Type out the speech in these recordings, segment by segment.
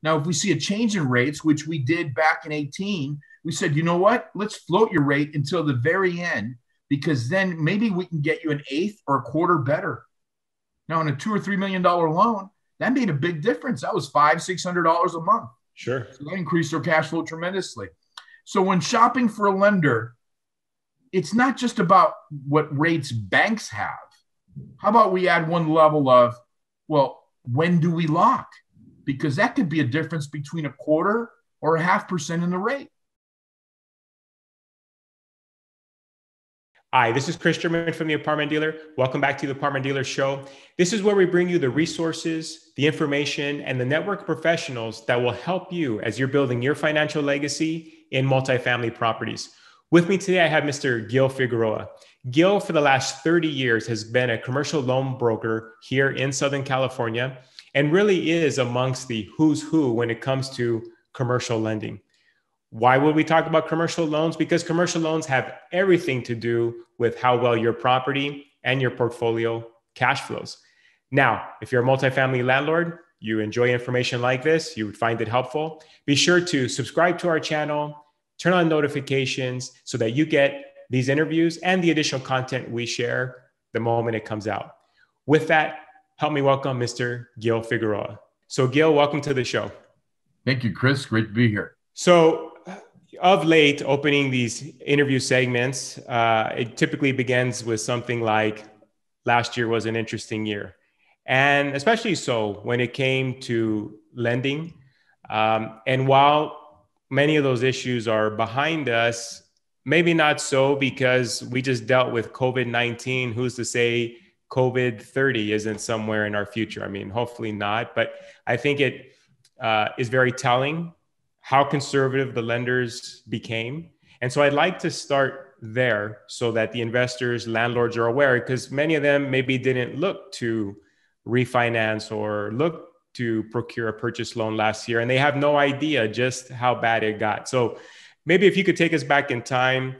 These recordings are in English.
Now, if we see a change in rates, which we did back in 18, we said, you know what? Let's float your rate until the very end, because then maybe we can get you an eighth or a quarter better. Now, on a $2 or $3 million loan, that made a big difference. That was $500-600 a month. Sure. So that increased their cash flow tremendously. So when shopping for a lender, it's not just about what rates banks have. How about we add one level of, well, when do we lock? Because that could be a difference between a quarter or a 0.5% in the rate. Hi, this is Chris German from The Apartment Dealer. Welcome back to The Apartment Dealer Show. This is where we bring you the resources, the information, and the network professionals that will help you as you're building your financial legacy in multifamily properties. With me today, I have Mr. Gil Figueroa. Gil, for the last 30 years, has been a commercial loan broker here in Southern California and really is amongst the who's who when it comes to commercial lending. Why would we talk about commercial loans? Because commercial loans have everything to do with how well your property and your portfolio cash flows. Now, if you're a multifamily landlord, you enjoy information like this, you would find it helpful. Be sure to subscribe to our channel, turn on notifications so that you get these interviews and the additional content we share the moment it comes out. With that, help me welcome Mr. Gil Figueroa. So Gil, welcome to the show. Thank you, Chris. Great to be here. So of late, opening these interview segments, it typically begins with something like, last year was an interesting year. And especially so when it came to lending. And while many of those issues are behind us, maybe not so because we just dealt with COVID-19. Who's to say COVID-30 isn't somewhere in our future? I mean, hopefully not, but I think it is very telling how conservative the lenders became. And so I'd like to start there so that the investors, landlords are aware, because many of them maybe didn't look to refinance or look to procure a purchase loan last year, and they have no idea just how bad it got. So maybe if you could take us back in time,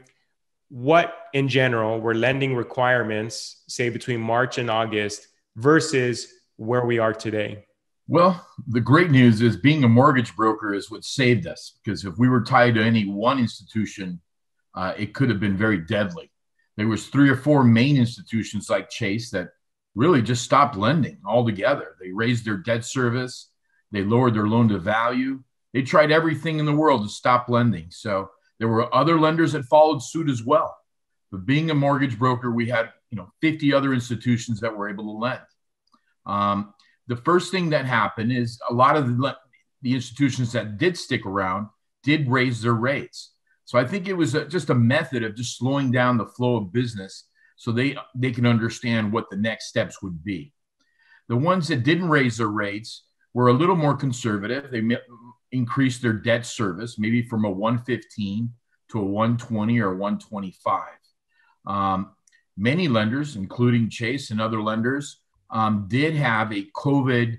what in general were lending requirements, say between March and August versus where we are today? Well, the great news is being a mortgage broker is what saved us, because if we were tied to any one institution, it could have been very deadly. There was 3 or 4 main institutions like Chase that really just stopped lending altogether. They raised their debt service. They lowered their loan to value. They tried everything in the world to stop lending. So there were other lenders that followed suit as well. But being a mortgage broker, we had 50 other institutions that were able to lend. The first thing that happened is a lot of the institutions that did stick around did raise their rates. So I think it was just a method of just slowing down the flow of business so they can understand what the next steps would be. The ones that didn't raise their rates were a little more conservative. They increased their debt service, maybe from a 115 to a 120 or 125. Many lenders, including Chase and other lenders, did have a COVID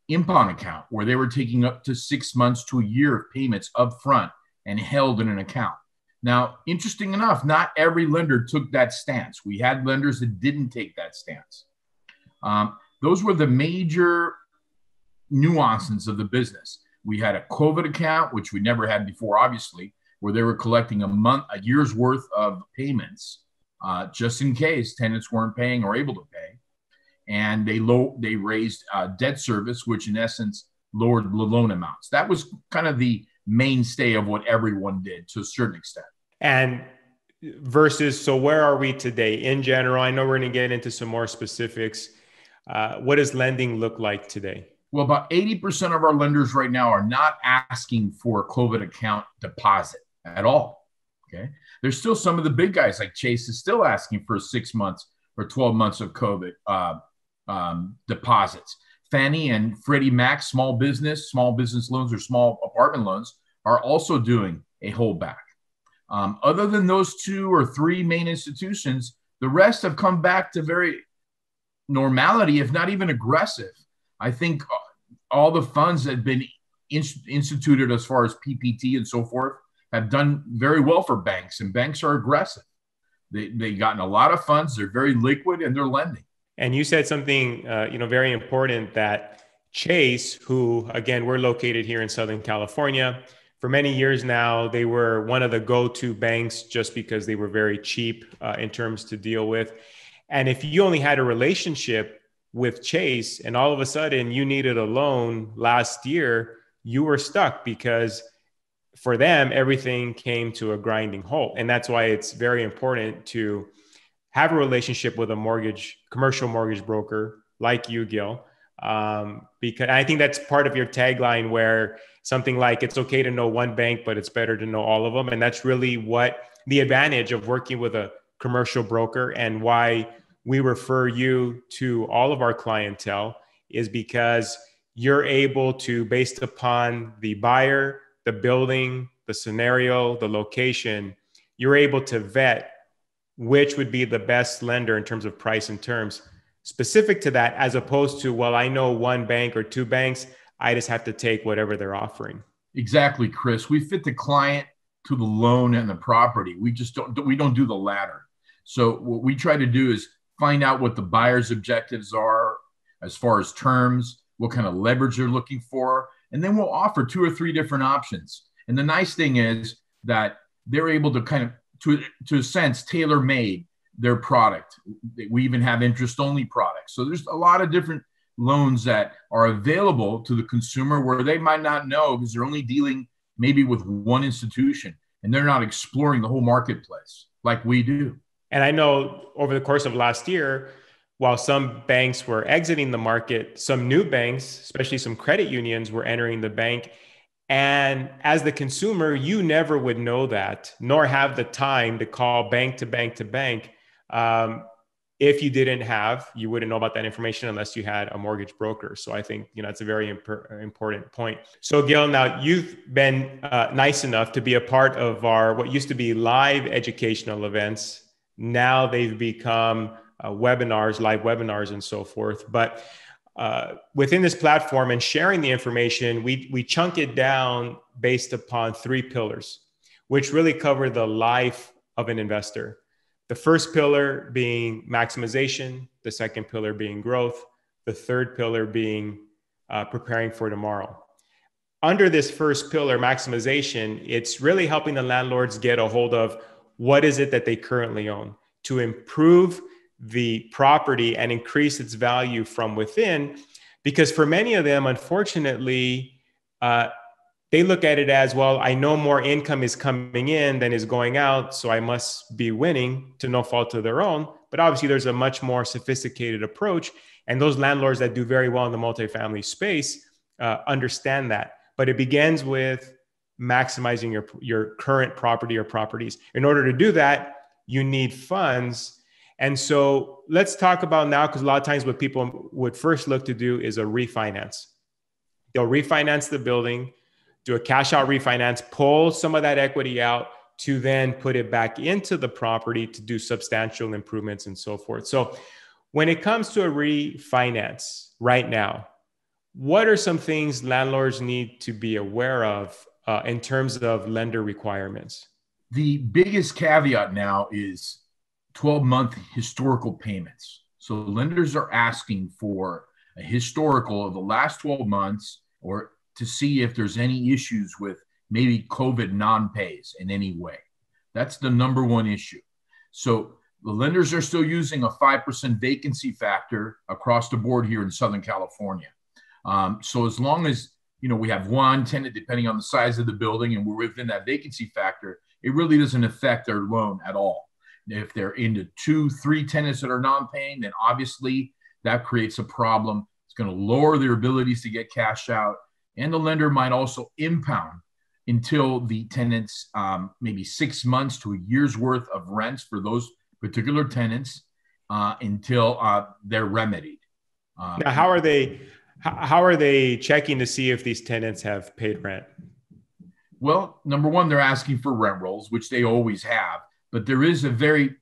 impound account where they were taking up to 6 months to a year of payments up front and held in an account. Now, interesting enough, not every lender took that stance. We had lenders that didn't take that stance. Those were the major nuances of the business. We had a COVID account, which we never had before, obviously, where they were collecting a year's worth of payments, just in case tenants weren't paying or able to pay. And they raised debt service, which in essence lowered the loan amounts. That was kind of the mainstay of what everyone did to a certain extent. And versus, so where are we today in general? I know we're going to get into some more specifics. What does lending look like today? Well, about 80% of our lenders right now are not asking for a COVID account deposit at all. Okay. There's still some of the big guys like Chase is still asking for 6 months or 12 months of COVID deposits. Fannie and Freddie Mac, small business loans or small apartment loans are also doing a holdback. Other than those 2 or 3 main institutions, the rest have come back to very normality, if not even aggressive. I think all the funds that have been instituted as far as PPP and so forth have done very well for banks, and banks are aggressive. They've gotten a lot of funds. They're very liquid and they're lending. And you said something, very important, that Chase, who, again, we're located here in Southern California. For many years now, they were one of the go-to banks just because they were very cheap in terms to deal with. And if you only had a relationship with Chase and all of a sudden you needed a loan last year, you were stuck because for them, everything came to a grinding halt. And that's why it's very important to have a relationship with a commercial mortgage broker like you, Gil. Because I think that's part of your tagline, where something like it's okay to know one bank, but it's better to know all of them. And that's really what the advantage of working with a commercial broker, and why we refer you to all of our clientele, is because you're able to, based upon the buyer, the building, the scenario, the location, you're able to vet which would be the best lender in terms of price and terms specific to that, as opposed to, well, I know one bank or two banks, I just have to take whatever they're offering. Exactly, Chris. We fit the client to the loan and the property. We don't do the latter. So what we try to do is find out what the buyer's objectives are as far as terms, what kind of leverage they're looking for, and then we'll offer 2 or 3 different options. And the nice thing is that they're able to kind of, to a sense, tailor-made their product. We even have interest-only products. So there's a lot of different loans that are available to the consumer where they might not know, because they're only dealing maybe with one institution and they're not exploring the whole marketplace like we do. And I know over the course of last year, while some banks were exiting the market, some new banks, especially some credit unions, were entering the bank. And as the consumer, you never would know that, nor have the time to call bank to bank to bank. If you wouldn't know about that information unless you had a mortgage broker. So I think, it's a very important point. So Gil, now you've been nice enough to be a part of what used to be live educational events. Now they've become webinars, live webinars, and so forth. But within this platform and sharing the information, we chunk it down based upon 3 pillars, which really cover the life of an investor. The first pillar being maximization, the second pillar being growth, the third pillar being preparing for tomorrow. Under this first pillar, maximization, it's really helping the landlords get a hold of what is it that they currently own to improve the property and increase its value from within. Because for many of them, unfortunately, they look at it as, well, I know more income is coming in than is going out, so I must be winning, to no fault of their own. But obviously, there's a much more sophisticated approach. And those landlords that do very well in the multifamily space understand that. But it begins with maximizing your current property or properties. In order to do that, you need funds. And so let's talk about now, because a lot of times what people would first look to do is a refinance. They'll refinance the building, do a cash out refinance, pull some of that equity out to then put it back into the property to do substantial improvements and so forth. So when it comes to a refinance right now, what are some things landlords need to be aware of in terms of lender requirements? The biggest caveat now is 12-month historical payments. So lenders are asking for a historical of the last 12 months, or to see if there's any issues with maybe COVID non-pays in any way. That's the number one issue. So the lenders are still using a 5% vacancy factor across the board here in Southern California. So as long as we have one tenant, depending on the size of the building, and we're within that vacancy factor, it really doesn't affect their loan at all. If they're into 2, 3 tenants that are non-paying, then obviously that creates a problem. It's going to lower their abilities to get cash out. And the lender might also impound until the tenants, maybe 6 months to a year's worth of rents for those particular tenants until they're remedied. Now, how are they checking to see if these tenants have paid rent? Well, number one, they're asking for rent rolls, which they always have. But there is a very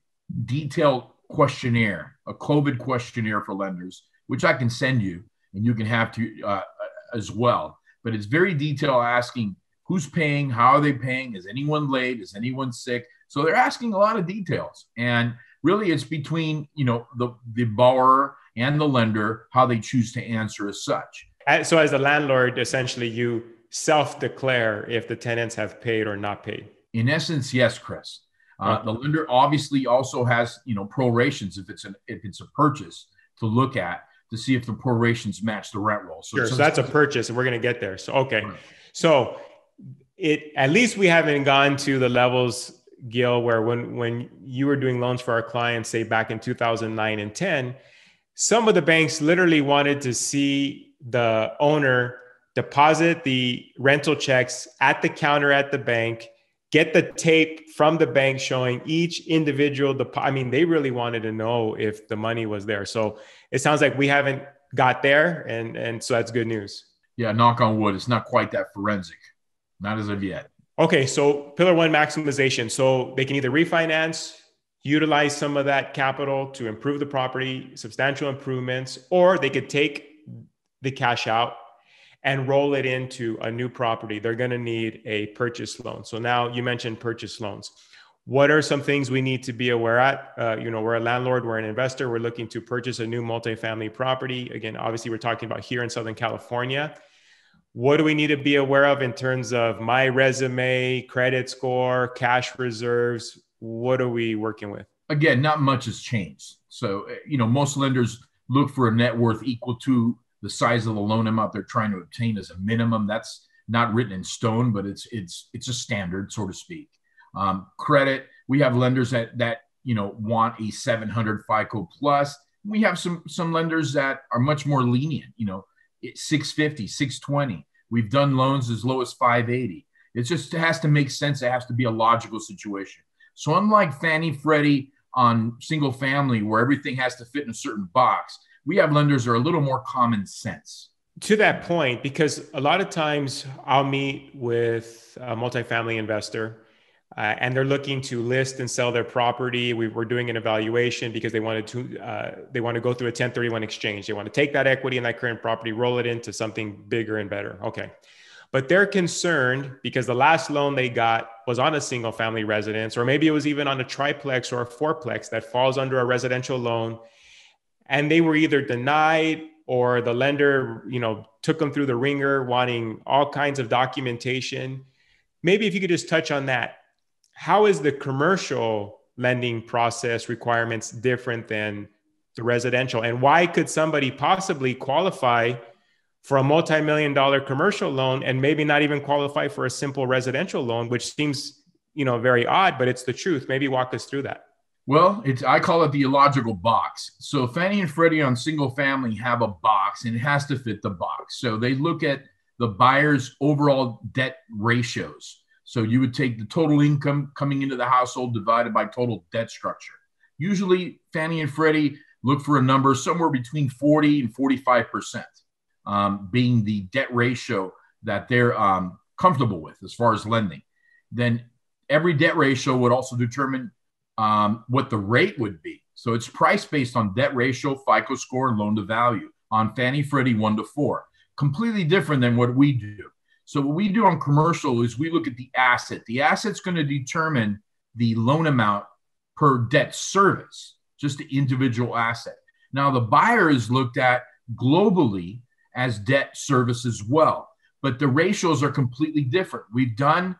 detailed questionnaire, a COVID questionnaire for lenders, which I can send you, and you can have to as well. But it's very detailed, asking who's paying, how are they paying, is anyone late, is anyone sick? So they're asking a lot of details. And really it's between, the borrower and the lender, how they choose to answer as such. So as a landlord, essentially you self-declare if the tenants have paid or not paid. In essence, yes, Chris. Okay. The lender obviously also has, prorations if it's a purchase to look at to see if the prorations match the rent roll. Sure. So that's a purchase, and we're going to get there. So okay. Right. So at least we haven't gone to the levels, Gil, where when you were doing loans for our clients, say back in 2009 and 10, some of the banks literally wanted to see the owner deposit the rental checks at the counter at the bank, get the tape from the bank showing each individual they really wanted to know if the money was there. So it sounds like we haven't got there, and so that's good news. Yeah, knock on wood. It's not quite that forensic. Not as of yet. Okay, so pillar one, maximization. So they can either refinance, utilize some of that capital to improve the property, substantial improvements, or they could take the cash out and roll it into a new property. They're going to need a purchase loan. So now you mentioned purchase loans. What are some things we need to be aware at? We're a landlord, we're an investor, we're looking to purchase a new multifamily property. Again, obviously we're talking about here in Southern California. What do we need to be aware of in terms of my resume, credit score, cash reserves? What are we working with? Again, not much has changed. So, most lenders look for a net worth equal to the size of the loan amount they're trying to obtain as a minimum. That's not written in stone, but it's a standard, so to speak. Credit, we have lenders that want a 700 FICO plus. We have some lenders that are much more lenient, it's 650, 620. We've done loans as low as 580. It has to make sense. It has to be a logical situation. So unlike Fannie, Freddie on single family where everything has to fit in a certain box, we have lenders that are a little more common sense. To that point, because a lot of times I'll meet with a multifamily investor and they're looking to list and sell their property. We're doing an evaluation because they want to go through a 1031 exchange. They want to take that equity in that current property, roll it into something bigger and better. Okay. But they're concerned because the last loan they got was on a single family residence, or maybe it was even on a triplex or a fourplex that falls under a residential loan. And they were either denied or the lender, took them through the ringer, wanting all kinds of documentation. Maybe if you could just touch on that. How is the commercial lending process requirements different than the residential? And why could somebody possibly qualify for a multi-million-dollar commercial loan and maybe not even qualify for a simple residential loan, which seems, very odd, but it's the truth. Maybe walk us through that. Well, I call it the illogical box. So Fannie and Freddie on single family have a box and it has to fit the box. So they look at the buyer's overall debt ratios. So you would take the total income coming into the household divided by total debt structure. Usually Fannie and Freddie look for a number somewhere between 40 and 45%, being the debt ratio that they're comfortable with as far as lending. Then every debt ratio would also determine what the rate would be. So it's priced based on debt ratio, FICO score, and loan to value on Fannie Freddie 1 to 4. Completely different than what we do. So what we do on commercial is we look at the asset. The asset's going to determine the loan amount per debt service, just the individual asset. Now the buyer is looked at globally as debt service as well, but the ratios are completely different. We've done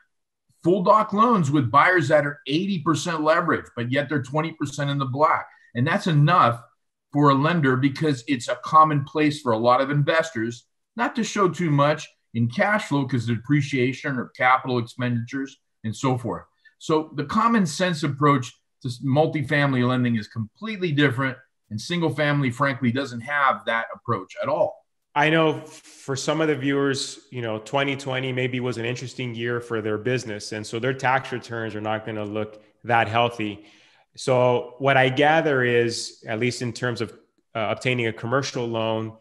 full doc loans with buyers that are 80% leverage, but yet they're 20% in the black. And that's enough for a lender because it's a common place for a lot of investors not to show too much in cash flow because of depreciation or capital expenditures and so forth. So the common sense approach to multifamily lending is completely different, and single family, frankly, doesn't have that approach at all. I know for some of the viewers, 2020 maybe was an interesting year for their business. And so their tax returns are not going to look that healthy. So what I gather is, at least in terms of obtaining a commercial loan,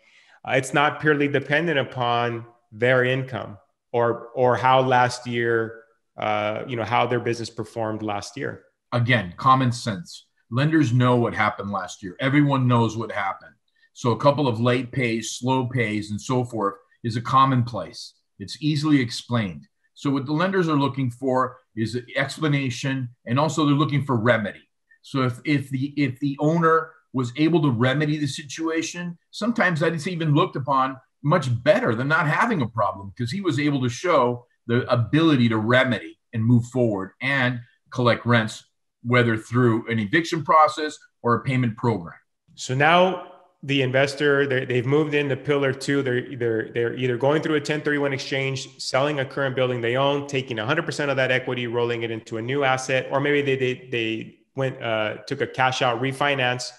it's not purely dependent upon their income or how last year, how their business performed last year. Again, common sense. Lenders know what happened last year. Everyone knows what happened. So a couple of late pays, slow pays, and so forth is a commonplace. It's easily explained. So what the lenders are looking for is an explanation, and also they're looking for remedy. So if the owner was able to remedy the situation, sometimes that is even looked upon much better than not having a problem, because he was able to show the ability to remedy and move forward and collect rents, whether through an eviction process or a payment program. So now the investor, they've moved into pillar two. They're either going through a 1031 exchange, selling a current building they own, taking 100% of that equity, rolling it into a new asset, or maybe they went took a cash out refinance.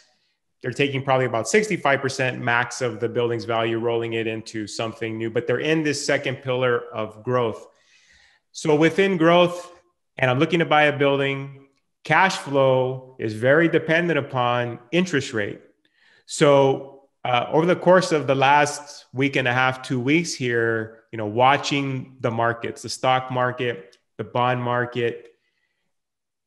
They're taking probably about 65% max of the building's value, rolling it into something new, but they're in this second pillar of growth. So within growth, and I'm looking to buy a building, cash flow is very dependent upon interest rate. So over the course of the last week and a half, 2 weeks here, watching the markets, the stock market, the bond market,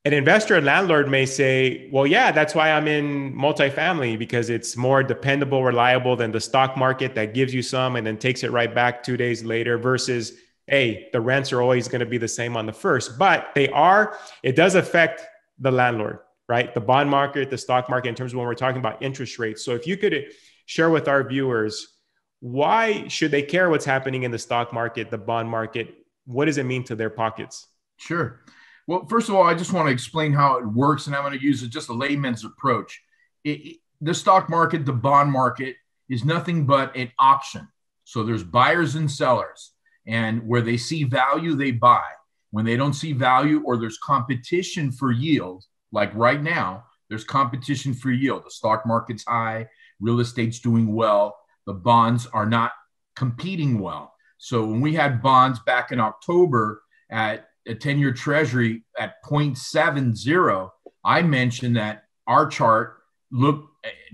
an investor and landlord may say, well, yeah, that's why I'm in multifamily, because it's more dependable, reliable than the stock market that gives you some and then takes it right back 2 days later, versus, hey, the rents are always going to be the same on the first. But it does affect the landlord, right? The bond market, the stock market, in terms of when we're talking about interest rates. So if you could share with our viewers, why should they care what's happening in the stock market, the bond market? What does it mean to their pockets? Sure. Well, first of all, I just want to explain how it works, and I'm going to use just a layman's approach. The stock market, the bond market, is nothing but an auction. So there's buyers and sellers, and where they see value, they buy. When they don't see value, or there's competition for yield, like right now, there's competition for yield. The stock market's high, real estate's doing well, the bonds are not competing well. So when we had bonds back in October at a 10-year treasury at 0.70, I mentioned that our chart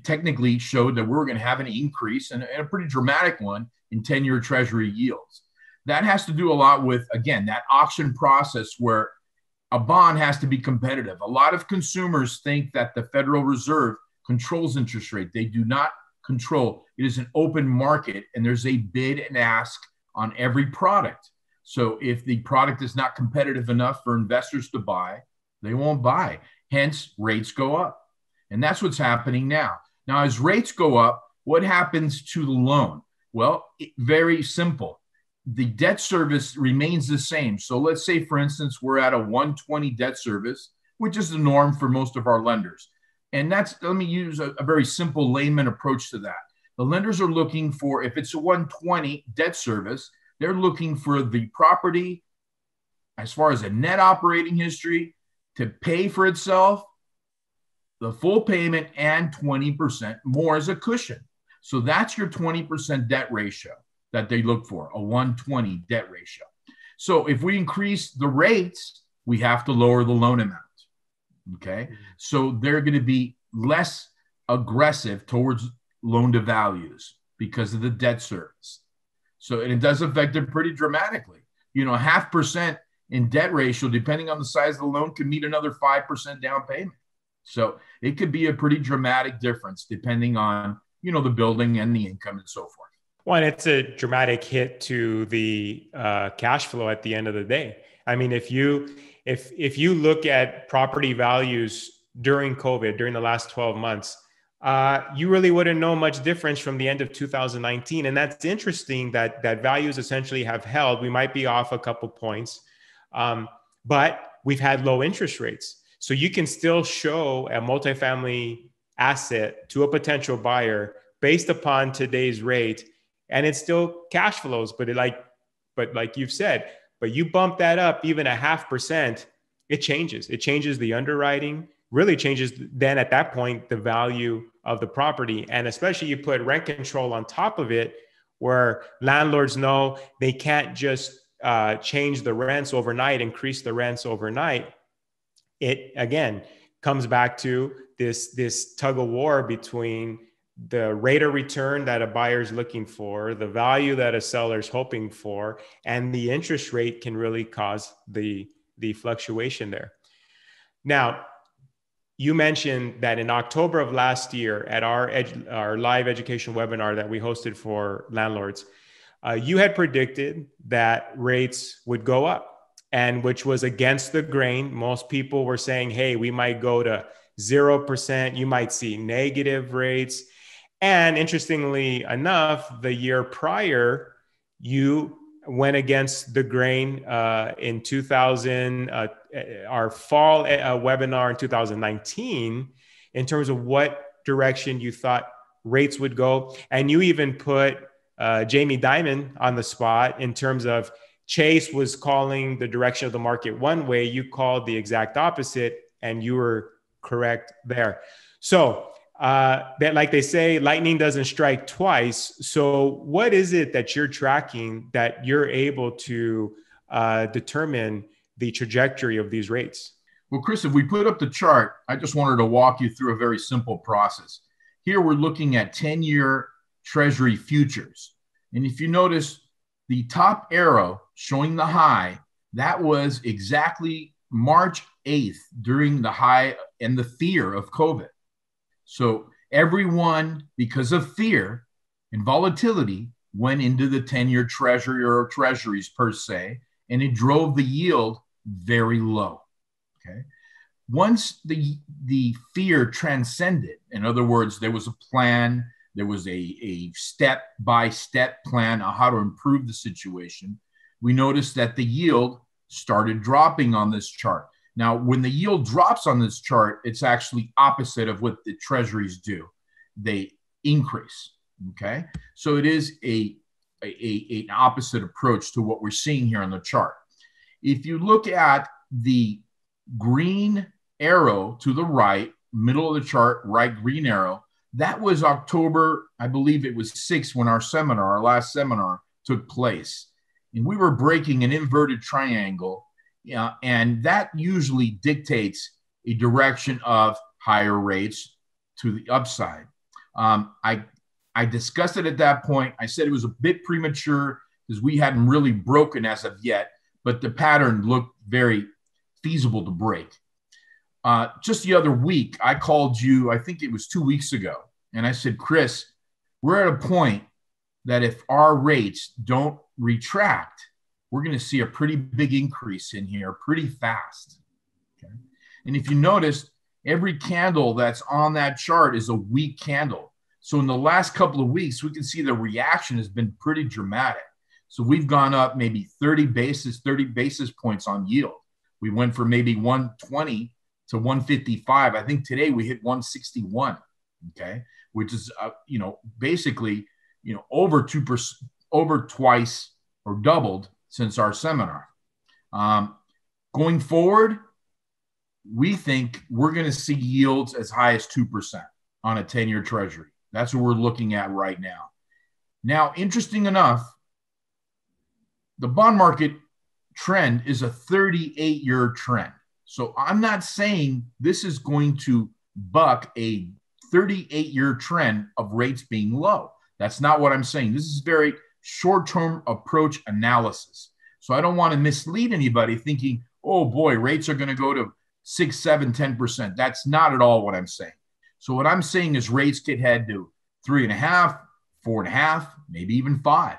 technically showed that we were going to have an increase, and a pretty dramatic one, in 10-year treasury yields. That has to do a lot with, again, that auction process where a bond has to be competitive. A lot of consumers think that the Federal Reserve controls interest rate. They do not control. It is an open market, and there's a bid and ask on every product. So if the product is not competitive enough for investors to buy, they won't buy. Hence, rates go up. And that's what's happening now. Now, as rates go up, what happens to the loan? Well, very simple. The debt service remains the same. So let's say, for instance, we're at a 120 debt service, which is the norm for most of our lenders. And let me use a very simple layman approach to that. The lenders are looking for, if it's a 120 debt service, they're looking for the property, as far as a net operating history, to pay for itself, the full payment, and 20% more as a cushion. So that's your 20% debt ratio that they look for, a 120 debt ratio. So if we increase the rates, we have to lower the loan amount. Okay. So they're going to be less aggressive towards loan to values because of the debt service. So, and it does affect it pretty dramatically. 0.5% in debt ratio, depending on the size of the loan, could mean another 5% down payment. So it could be a pretty dramatic difference depending on, the building and the income and so forth. Well, and it's a dramatic hit to the cash flow at the end of the day. I mean, if you look at property values during COVID, during the last 12 months, you really wouldn't know much difference from the end of 2019. And that's interesting that values essentially have held. We might be off a couple points, but we've had low interest rates. So you can still show a multifamily asset to a potential buyer based upon today's rate, and it's still cash flows. But like you've said, but you bump that up even 0.5%, it changes. It changes the underwriting, really changes then at that point the value of the property. And especially you put rent control on top of it, where landlords know they can't just change the rents overnight, increase the rents overnight. It again comes back to this tug of war between the rate of return that a buyer is looking for, the value that a seller is hoping for, and the interest rate can really cause the fluctuation there. Now, you mentioned that in October of last year at our live education webinar that we hosted for landlords, you had predicted that rates would go up, and which was against the grain. Most people were saying, hey, we might go to 0%. You might see negative rates. And interestingly enough, the year prior, you went against the grain in 2000, our fall webinar in 2019, in terms of what direction you thought rates would go. And you even put Jamie Dimon on the spot in terms of Chase was calling the direction of the market one way, you called the exact opposite, and you were correct there. So that, like they say, lightning doesn't strike twice. So what is it that you're tracking that you're able to determine the trajectory of these rates? Well, Chris, if we put up the chart, I just wanted to walk you through a very simple process. Here we're looking at 10-year Treasury futures. And if you notice the top arrow showing the high, that was exactly March 8th during the high and the fear of COVID. So everyone, because of fear and volatility, went into the 10-year Treasury or treasuries per se, and it drove the yield very low. Okay. Once the fear transcended, in other words, there was a plan, there was a step-by-step plan on how to improve the situation, we noticed that the yield started dropping on this chart. Now, when the yield drops on this chart, it's actually opposite of what the treasuries do. They increase, okay? So it is an opposite approach to what we're seeing here on the chart. If you look at the green arrow to the right, middle of the chart, right green arrow, that was October, I believe it was 6th when our last seminar took place. And we were breaking an inverted triangle, and that usually dictates a direction of higher rates to the upside. I discussed it at that point. I said it was a bit premature because we hadn't really broken as of yet, but the pattern looked very feasible to break. Just the other week, I called you, I think it was 2 weeks ago, and I said, Chris, we're at a point that if our rates don't retract, we're going to see a pretty big increase in here pretty fast. Okay? And if you notice, every candle that's on that chart is a weak candle. So in the last couple of weeks, we can see the reaction has been pretty dramatic. So we've gone up maybe 30 basis points on yield. We went from maybe 120 to 155. I think today we hit 161, okay, which is, basically, over 2%, over twice or doubled since our seminar. Going forward, we think we're going to see yields as high as 2% on a 10-year treasury. That's what we're looking at right now. Now, interesting enough, the bond market trend is a 38-year trend. So I'm not saying this is going to buck a 38-year trend of rates being low. That's not what I'm saying. This is very short-term approach analysis. So I don't want to mislead anybody thinking, oh boy, rates are going to go to 6, 7, 10%. That's not at all what I'm saying. So what I'm saying is rates could head to 3.5, 4.5, maybe even 5.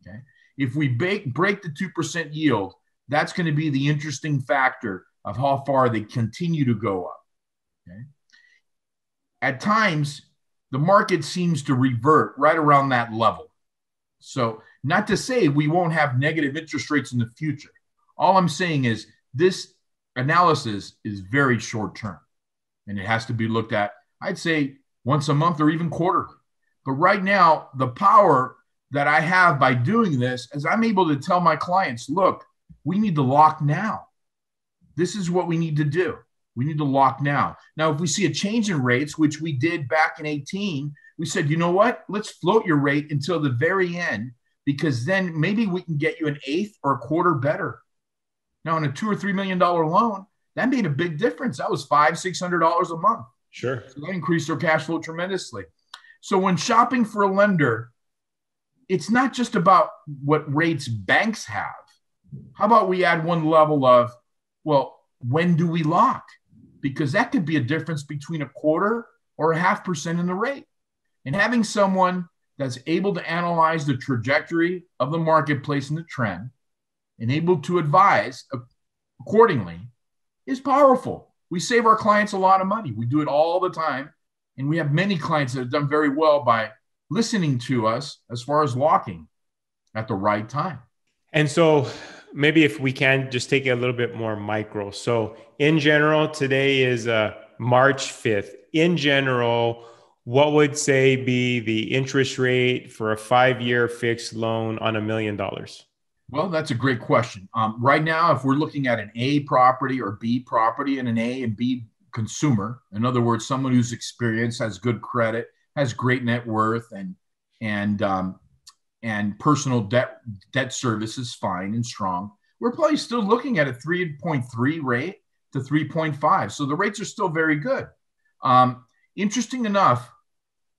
Okay. If we break the 2% yield, that's going to be the interesting factor of how far they continue to go up. Okay. At times, the market seems to revert right around that level. So not to say we won't have negative interest rates in the future. All I'm saying is this analysis is very short term, and it has to be looked at, I'd say, once a month or even quarterly. But right now, the power that I have by doing this is I'm able to tell my clients, look, we need to lock now. This is what we need to do. We need to lock now. Now, if we see a change in rates, which we did back in 18, we said, you know what? Let's float your rate until the very end, because then maybe we can get you an eighth or a quarter better. Now, on a $2 or $3 million loan, that made a big difference. That was $500-600 a month. Sure. So that increased their cash flow tremendously. So when shopping for a lender, it's not just about what rates banks have. How about we add one level of, well, when do we lock? Because that could be a difference between a quarter or a 0.5% in the rate. And having someone that's able to analyze the trajectory of the marketplace and the trend and able to advise accordingly is powerful. We save our clients a lot of money. We do it all the time. And we have many clients that have done very well by listening to us as far as locking at the right time. And so maybe if we can just take it a little bit more micro. So in general, today is March 5th. In general, what would say be the interest rate for a 5-year fixed loan on $1 million? Well, that's a great question. Right now, if we're looking at an A property or B property and an A and B consumer, in other words, someone who's experienced, has good credit, has great net worth, and personal debt service is fine and strong, we're probably still looking at a 3.3 rate to 3.5. So the rates are still very good. Interesting enough,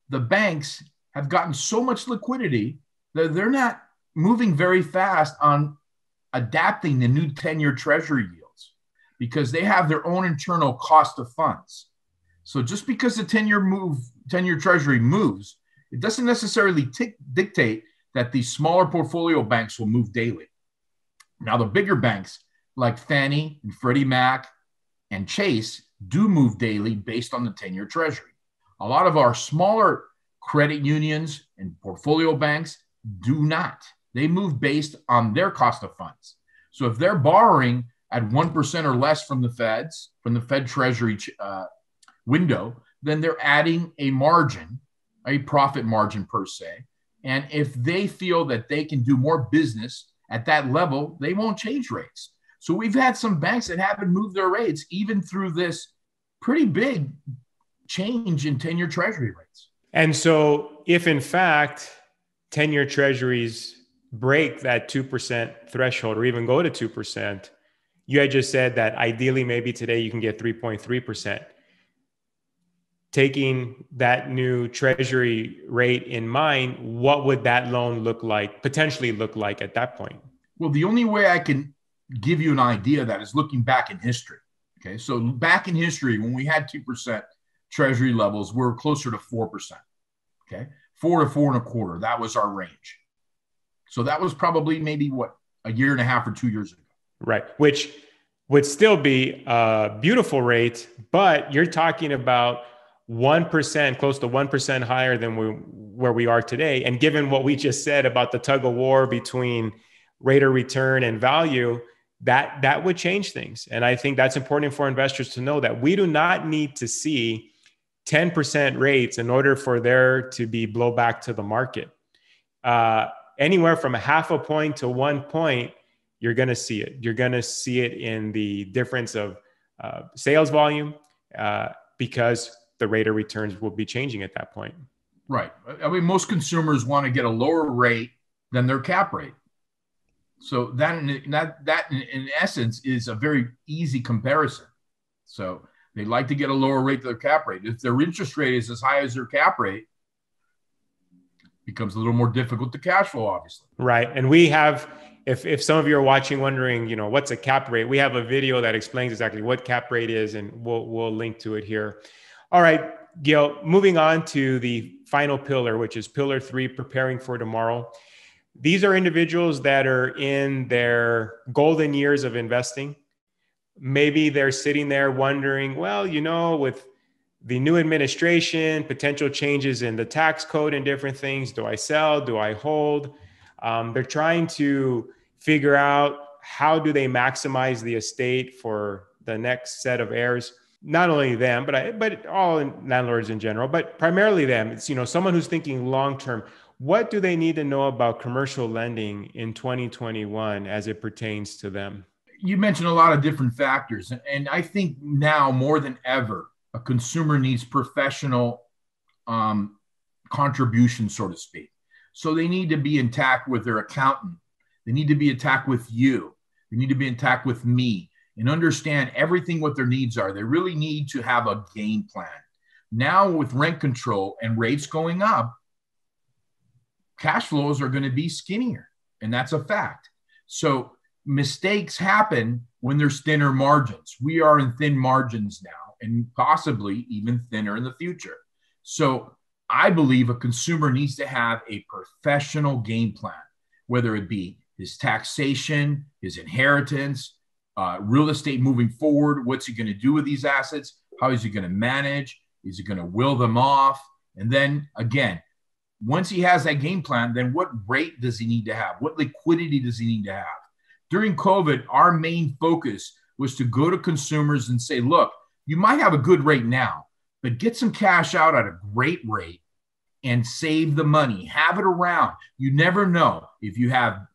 the banks have gotten so much liquidity that they're not moving very fast on adapting the new 10-year treasury yields because they have their own internal cost of funds. So just because the 10-year treasury moves, it doesn't necessarily dictate that these smaller portfolio banks will move daily. Now, the bigger banks like Fannie and Freddie Mac and Chase do move daily based on the 10-year treasury. A lot of our smaller credit unions and portfolio banks do not. They move based on their cost of funds. So if they're borrowing at 1% or less from the Fed Treasury window, then they're adding a margin, a profit margin per se. And if they feel that they can do more business at that level, they won't change rates. So we've had some banks that haven't moved their rates even through this pretty big change in 10-year treasury rates. And so if in fact 10-year treasuries break that 2% threshold or even go to 2%, you had just said that ideally maybe today you can get 3.3%. Taking that new treasury rate in mind, what would that loan potentially look like at that point? Well, the only way I can give you an idea of that is looking back in history. Okay, so back in history, when we had 2% treasury levels, we were closer to 4%. Okay, 4 to 4.25. That was our range. So that was probably maybe a year and a half or 2 years ago. Right, which would still be a beautiful rate, but you're talking about 1%, close to 1% higher than where we are today. And given what we just said about the tug of war between rate of return and value, that would change things. And I think that's important for investors to know that we do not need to see 10% rates in order for there to be blowback to the market. Anywhere from 0.5 point to 1 point, you're going to see it. You're going to see it in the difference of sales volume because the rate of returns will be changing at that point. Right. I mean, most consumers want to get a lower rate than their cap rate. So that in essence is a very easy comparison. So they like to get a lower rate than their cap rate. If their interest rate is as high as their cap rate, it becomes a little more difficult to cash flow, obviously. Right. And we have, if some of you are watching wondering, what's a cap rate, we have a video that explains exactly what cap rate is, and we'll link to it here. All right, Gil, moving on to the final pillar, which is pillar 3, preparing for tomorrow. These are individuals that are in their golden years of investing. Maybe they're sitting there wondering, well, with the new administration, potential changes in the tax code and different things, do I sell? Do I hold? They're trying to figure out how do they maximize the estate for the next set of heirs. Not only them, but all landlords in general, but primarily them. It's, someone who's thinking long-term. What do they need to know about commercial lending in 2021 as it pertains to them? You mentioned a lot of different factors. And I think now more than ever, a consumer needs professional contribution, so to speak. So they need to be intact with their accountant. They need to be intact with you. They need to be intact with me and understand everything what their needs are. They really need to have a game plan. Now with rent control and rates going up, cash flows are going to be skinnier, and that's a fact. So mistakes happen when there's thinner margins. We are in thin margins now and possibly even thinner in the future. So I believe a consumer needs to have a professional game plan, whether it be his taxation, his inheritance, real estate moving forward. What's he going to do with these assets? How is he going to manage? Is he going to will them off? And then again, once he has that game plan, then what rate does he need to have? What liquidity does he need to have? During COVID, our main focus was to go to consumers and say, look, you might have a good rate now, but get some cash out at a great rate and save the money. Have it around. You never know. If you have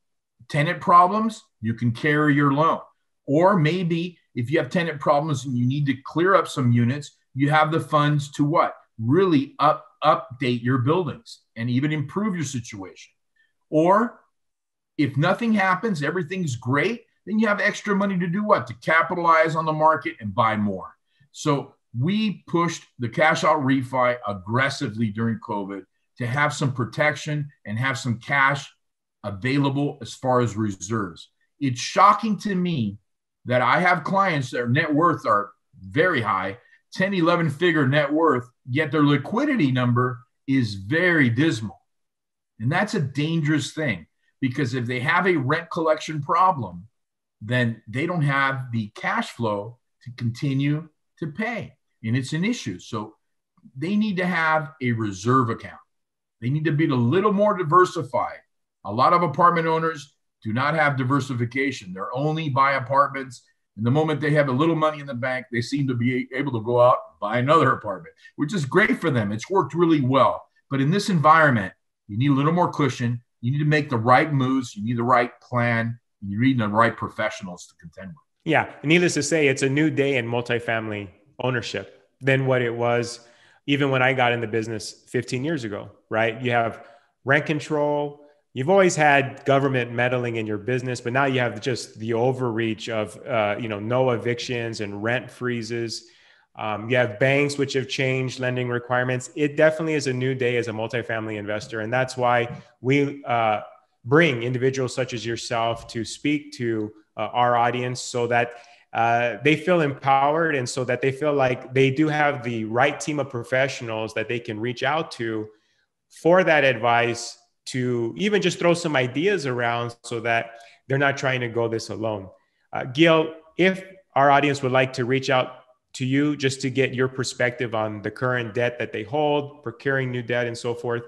tenant problems, you can carry your loan. Or maybe if you have tenant problems and you need to clear up some units, you have the funds to what? Really update your buildings and even improve your situation. Or if nothing happens, everything's great, then you have extra money to do what? To capitalize on the market and buy more. So we pushed the cash out refi aggressively during COVID to have some protection and have some cash available as far as reserves. It's shocking to me that I have clients their net worth are very high, 10, 11 figure net worth, yet their liquidity number is very dismal. And that's a dangerous thing, because if they have a rent collection problem, then they don't have the cash flow to continue to pay. And it's an issue. So they need to have a reserve account. They need to be a little more diversified. A lot of apartment owners do not have diversification. They're only buy apartments. And the moment they have a little money in the bank, they seem to be able to go out and buy another apartment, which is great for them. It's worked really well. But in this environment, you need a little more cushion. You need to make the right moves. You need the right plan. You need the right professionals to contend with. Yeah. Needless to say, it's a new day in multifamily ownership than what it was even when I got in the business 15 years ago, right? You have rent control. You've always had government meddling in your business, but now you have just the overreach of, no evictions and rent freezes. You have banks which have changed lending requirements. It definitely is a new day as a multifamily investor. And that's why we bring individuals such as yourself to speak to our audience so that they feel empowered and so that they feel like they do have the right team of professionals that they can reach out to for that advice, to even just throw some ideas around so that they're not trying to go this alone. Gil, if our audience would like to reach out to you just to get your perspective on the current debt that they hold, procuring new debt and so forth,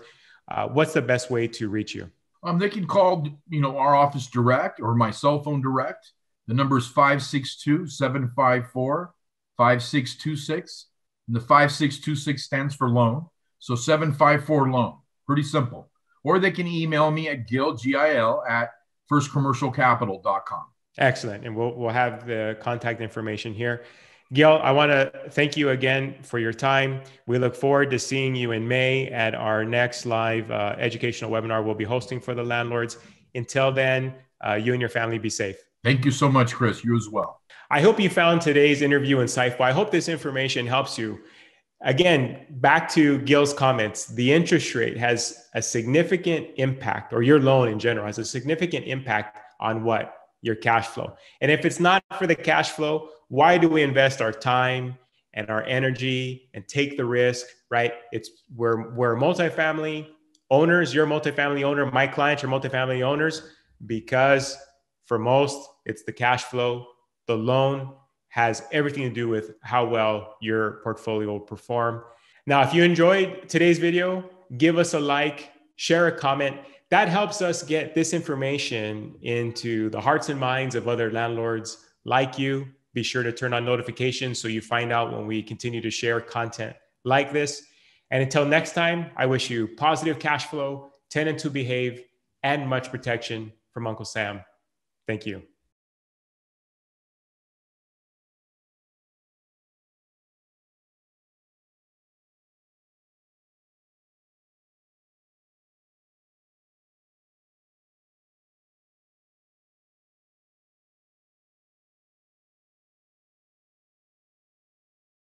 what's the best way to reach you? They can call, our office direct or my cell phone direct. The number is 562-754-5626. And the 5626 stands for loan. So 754 loan, pretty simple. Or they can email me at Gil, Gil, at firstcommercialcapital.com. Excellent. And we'll have the contact information here. Gil, I want to thank you again for your time. We look forward to seeing you in May at our next live educational webinar we'll be hosting for the landlords. Until then, you and your family be safe. Thank you so much, Chris. You as well. I hope you found today's interview insightful. I hope this information helps you. Again, back to Gil's comments, the interest rate has a significant impact, or your loan in general has a significant impact on what? Your cash flow. And if it's not for the cash flow, why do we invest our time and our energy and take the risk, right? We're multifamily owners. You're a multifamily owner. My clients are multifamily owners because for most, it's the cash flow. The loan has everything to do with how well your portfolio will perform. Now, if you enjoyed today's video, give us a like, share a comment. That helps us get this information into the hearts and minds of other landlords like you. Be sure to turn on notifications so you find out when we continue to share content like this. And until next time, I wish you positive cash flow, tenant to behave, and much protection from Uncle Sam. Thank you.